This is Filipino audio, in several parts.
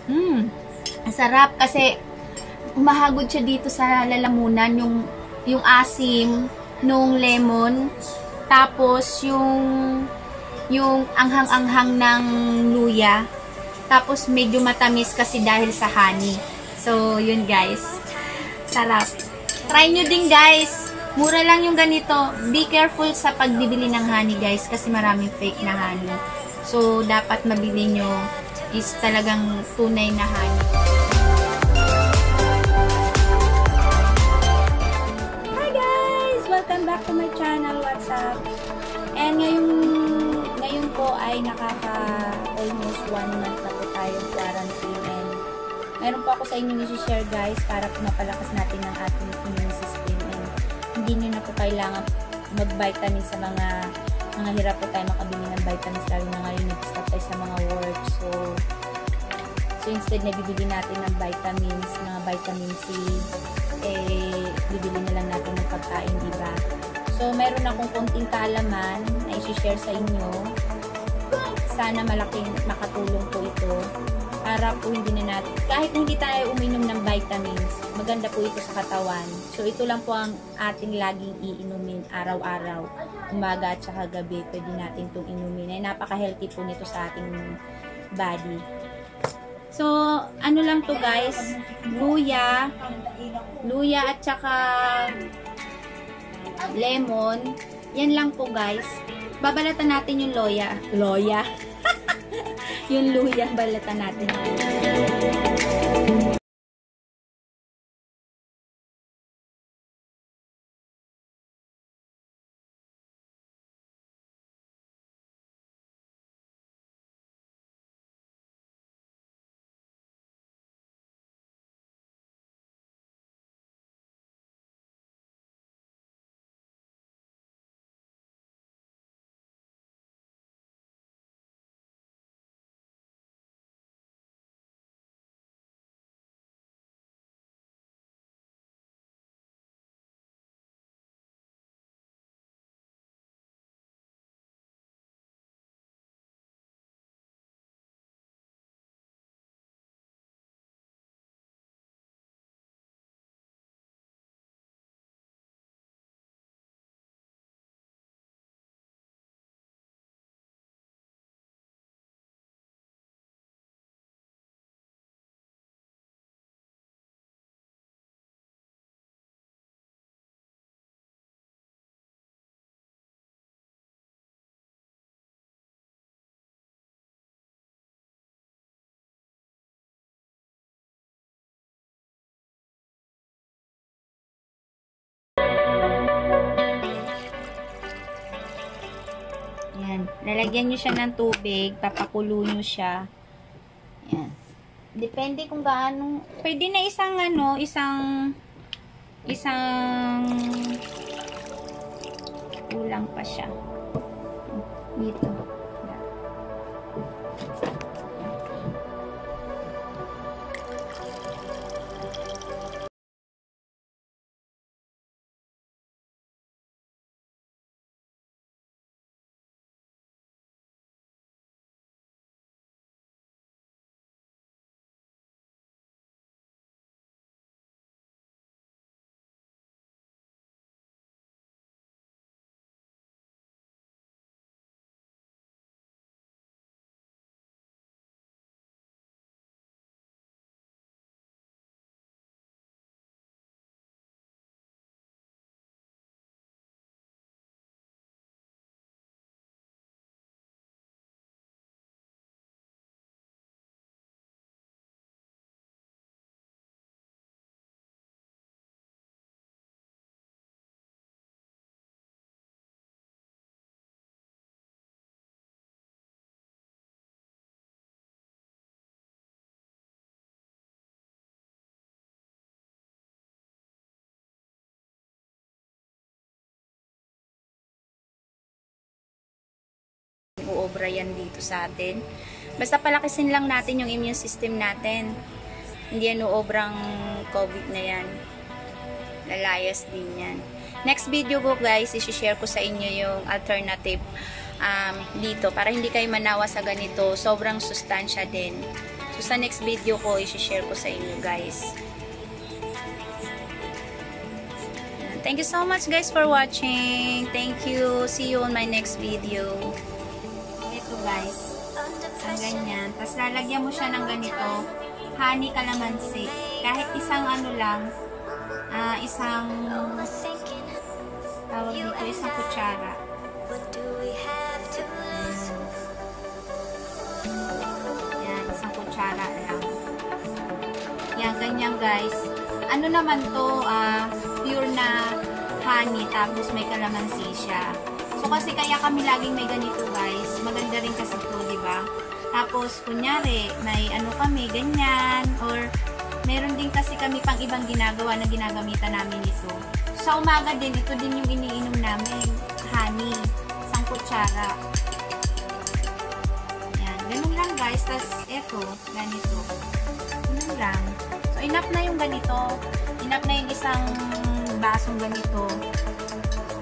Ang sarap kasi umahagod siya dito sa lalamunan, yung asim nung lemon, tapos yung anghang-anghang ng luya, tapos medyo matamis kasi dahil sa honey. So, yun guys. Sarap. Try nyo din guys. Mura lang yung ganito. Be careful sa pagbibili ng honey guys kasi maraming fake na honey. So, dapat mabili nyo is talagang tunay na honey. Hi guys! Welcome back to my channel. What's up? And ngayon po ay almost 1 month na po tayong quarantine. And meron po ako sa inyo i-share guys para po mapalakas natin ang ating immune system. And hindi nyo na po kailangan mag-vitamins sa mga hirap po tayo makabili ng vitamins, lalo na ngayon nag-stop tayo sa mga work. So instead na bibili natin ng vitamins, mga vitamin C, bibili na lang natin ng pagkain, diba? So meron akong konting kaalaman na i-share sa inyo. Sana malaking makatulong po ito para po hindi na natin, kahit hindi tayo uminom ng vitamins, maganda po ito sa katawan. So ito lang po ang ating laging iinumin araw-araw, umaga at saka gabi. Pwede natin itong inumin. Ay napaka-healthy po nito sa ating body. So ano lang to guys, luya at saka lemon. Yan lang po guys. Babalatan natin yung loya. Yung luya, balatan natin. Yan. Lalagyan nyo siya ng tubig. Papakulo nyo siya. Yan. Depende kung gaano. Pwede na isang kulang pa siya. Dito. Uobra yan dito sa atin. Basta palakisin lang natin yung immune system natin. Hindi yan uobrang COVID na yan. Lalayas din yan. Next video ko guys, i-share ko sa inyo yung alternative dito para hindi kayo manawa sa ganito. Sobrang sustansya din. So, sa next video ko, i-share ko sa inyo, guys. Thank you so much, guys, for watching. Thank you. See you on my next video. Ito, guys. Ang ganyan. Tapos, lalagyan mo siya ng ganito. Honey calamansi. Kahit isang ano lang, isang tawag dito, isang kutsara. Yan, isang kutsara lang. Yan, ganyan guys. Ano naman to, pure na honey, tapos may calamansi siya. So, kasi kaya kami laging may ganito guys. Maganda rin kasi to, diba? Tapos, kunyari, may ano kami, ganyan, or meron din kasi kami pang ibang ginagawa na ginagamitan namin ito. Sa umaga din, ito din yung iniinom namin. Honey. Isang kutsara. Yan. Ganun lang guys. Tapos, ito. Ganito. Ganun lang. So, enough na yung ganito. Enough na yung isang basong ganito.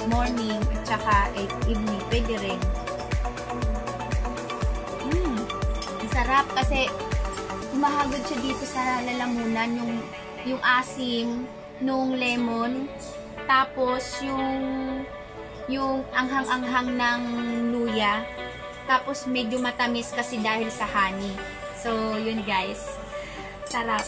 Morning at saka evening. Pwede rin. Sarap kasi umahagod siya dito sa lalamunan yung asim nung lemon, tapos yung anghang-anghang ng luya, tapos medyo matamis kasi dahil sa honey. So yun guys, sarap.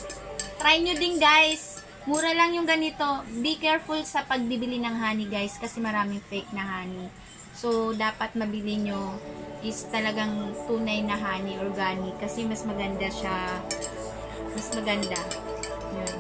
Try nyo din guys, mura lang yung ganito. Be careful sa pagbibili ng honey guys kasi maraming fake na honey. So dapat mabili nyo is talagang tunay na honey, organic, kasi mas maganda siya, mas maganda. Yun.